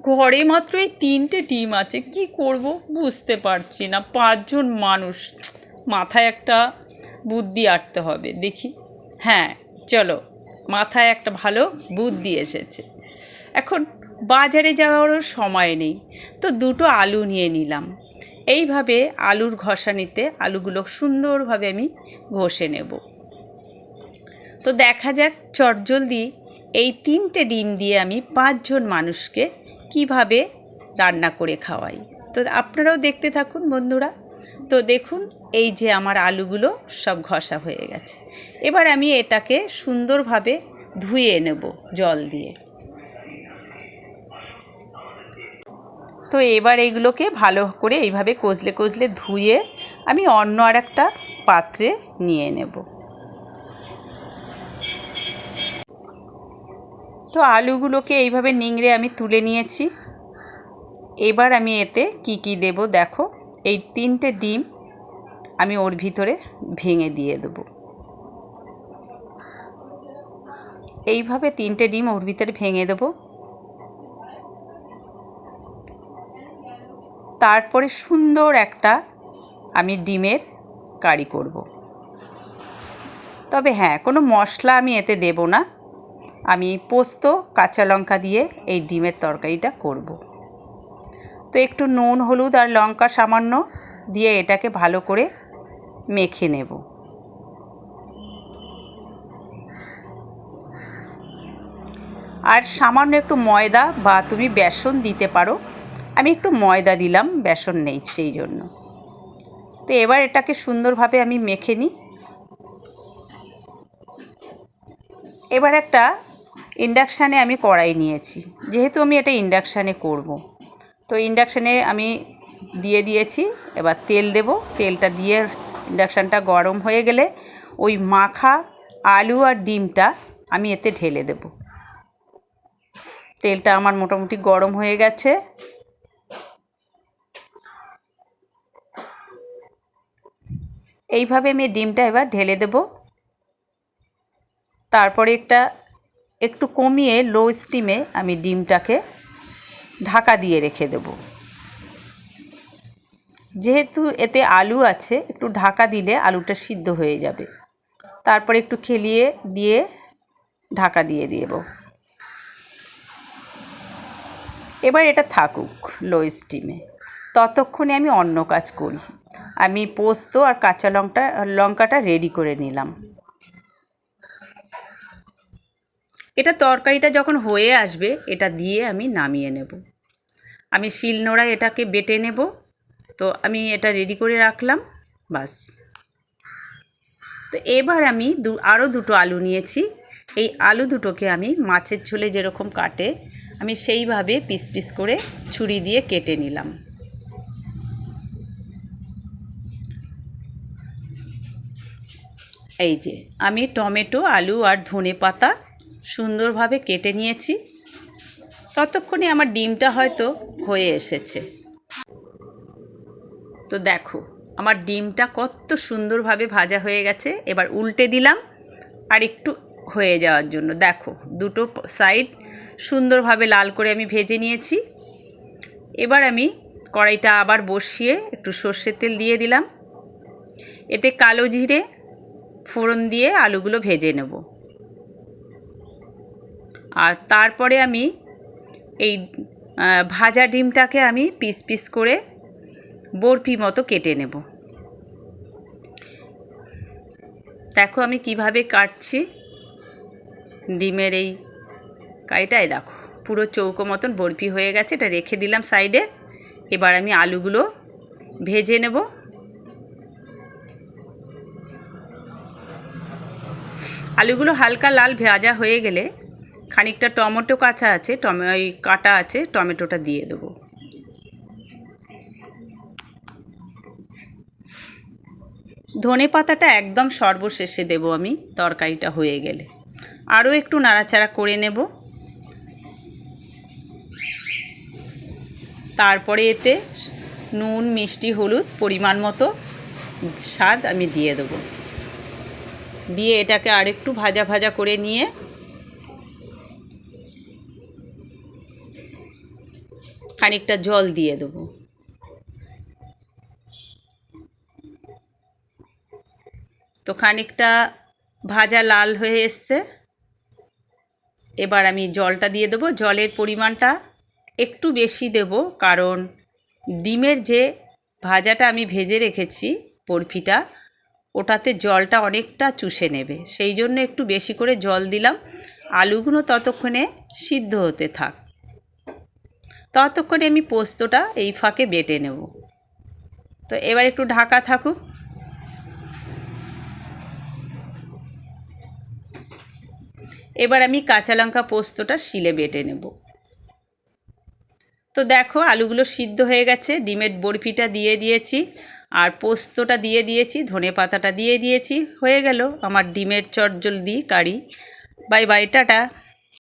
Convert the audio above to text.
ঘরে মাত্র এই 3টে ডিম আছে, কি করব বুঝতে পারছি না। 5 জন মানুষ, মাথায় একটা বুদ্ধি আঁটতে হবে দেখি। হ্যাঁ, চলো, মাথায় একটা ভালো বুদ্ধি এসেছে। এখন বাজারে যাওয়ারও সময় নেই, তো 2টো আলু নিয়ে নিলাম। এইভাবে আলুর ঘষানিতে আলুগুলো সুন্দরভাবে আমি ঘষে নেব। তো দেখা যাক চটজলদি এই 3টে ডিম দিয়ে আমি 5 জন মানুষকে কিভাবে রান্না করে খাওয়াই। তো আপনারাও দেখতে থাকুন বন্ধুরা। তো দেখুন, এই যে আমার আলুগুলো সব ঘষা হয়ে গেছে। এবার আমি এটাকে সুন্দরভাবে ধুয়ে নেব জল দিয়ে। তো এবার এইগুলোকে ভালো করে এইভাবে কচলে কচলে ধুয়ে আমি অন্য আর একটা পাত্রে নিয়ে নেব। তো আলুগুলোকে এইভাবে নিংড়ে আমি তুলে নিয়েছি। এবার আমি এতে কি কি দেব দেখো। এই 3টে ডিম আমি ওর ভিতরে ভেঙে দিয়ে দেব। এইভাবে 3টে ডিম ওর ভিতরে ভেঙে দেব। তারপরে সুন্দর একটা আমি ডিমের কারি করব। তবে হ্যাঁ, কোনো মশলা আমি এতে দেব না। আমি পোস্ত কাঁচা লঙ্কা দিয়ে এই ডিমের তরকারিটা করব। তো একটু নুন হলুদ আর লঙ্কা সামান্য দিয়ে এটাকে ভালো করে মেখে নেব। আর সামান্য একটু ময়দা বা তুমি বেসন দিতে পারো। আমি একটু ময়দা দিলাম, বেসন নেই সেই জন্য। তো এবার এটাকে সুন্দরভাবে আমি মেখে নিই। এবার একটা ইন্ডাকশানে আমি কড়াই নিয়েছি, যেহেতু আমি এটা ইন্ডাকশানে করব। তো ইন্ডাকশানে আমি দিয়ে দিয়েছি। এবার তেল দেব। তেলটা দিয়ে ইন্ডাকশানটা গরম হয়ে গেলে ওই মাখা আলু আর ডিমটা আমি এতে ঢেলে দেব। তেলটা আমার মোটামুটি গরম হয়ে গেছে। এইভাবে আমি ডিমটা এবার ঢেলে দেব। তারপরে একটু কমিয়ে লো স্টিমে আমি ডিমটাকে ঢাকা দিয়ে রেখে দেব। যেহেতু এতে আলু আছে, একটু ঢাকা দিলে আলুটা সিদ্ধ হয়ে যাবে। তারপরে একটু খেলিয়ে দিয়ে ঢাকা দিয়ে দেব। এবার এটা থাকুক লো স্টিমে। ততক্ষণে আমি অন্য কাজ করি। আমি পোস্ত আর কাঁচা লঙ্কাটা রেডি করে নিলাম। এটা তরকারিটা যখন হয়ে আসবে, এটা দিয়ে আমি নামিয়ে নেব। আমি শিলনোড়ায় এটাকে বেটে নেব। তো আমি এটা রেডি করে রাখলাম, বাস। তো এবার আমি আরও 2টো আলু নিয়েছি। এই আলু দুটোকে আমি মাছের ঝোলে যেরকম কাটে, আমি সেইভাবে পিস পিস করে ছুরি দিয়ে কেটে নিলাম। এই যে আমি টমেটো, আলু আর ধনেপাতা সুন্দরভাবে কেটে নিয়েছি। ততক্ষণে আমার ডিমটা হয়তো হয়ে এসেছে। তো দেখো, আমার ডিমটা কত সুন্দরভাবে ভাজা হয়ে গেছে। এবার উল্টে দিলাম আর একটু হয়ে যাওয়ার জন্য। দেখো, 2টো সাইড সুন্দরভাবে লাল করে আমি ভেজে নিয়েছি। এবার আমি কড়াইটা আবার বসিয়ে একটু সর্ষের তেল দিয়ে দিলাম। এতে কালো জিরে ফোড়ন দিয়ে আলুগুলো ভেজে নেব। আর তারপরে আমি এই ভাজা ডিমটাকে আমি পিস পিস করে বরফি মতো কেটে নেব। দেখো আমি কিভাবে কাটছি ডিমের এই কারিটাই। দেখো পুরো চৌকো মতন বরফি হয়ে গেছে। এটা রেখে দিলাম সাইডে। এবার আমি আলুগুলো ভেজে নেব। আলুগুলো হালকা লাল ভাজা হয়ে গেলে খানিকটা টমেটো কাটা আছে, টমেটোটা দিয়ে দেবো। ধনে পাতাটা একদম সর্বশেষে দেব আমি, তরকারিটা হয়ে গেলে। আরও একটু নাড়াচাড়া করে নেব। তারপরে এতে নুন, মিষ্টি, হলুদ পরিমাণ মতো স্বাদ আমি দিয়ে দেবো। দিয়ে এটাকে আরেকটু ভাজা ভাজা করে নিয়ে খানিকটা জল দিয়ে দেবো। তো খানিকটা ভাজা লাল হয়ে এসছে, এবার আমি জলটা দিয়ে দেবো। জলের পরিমাণটা একটু বেশি দেব, কারণ ডিমের যে ভাজাটা আমি ভেজে রেখেছি বরফিটা, ওটাতে জলটা অনেকটা চুষে নেবে, সেই জন্য একটু বেশি করে জল দিলাম। আলুগুলো ততক্ষণে সিদ্ধ হতে থাক, ততক্ষণে আমি পোস্তটা এই ফাঁকে বেটে নেব। তো এবার একটু ঢাকা থাকুক। এবার আমি কাঁচা লঙ্কা পোস্তটা শিলে বেটে নেব। তো দেখো আলুগুলো সিদ্ধ হয়ে গেছে, ডিমের বরফিটা দিয়ে দিয়েছি, আর পোস্তটা দিয়ে দিয়েছি, ধনে পাতাটা দিয়ে দিয়েছি, হয়ে গেল আমার ডিমের চটজলদি কারি। Bye bye, tata.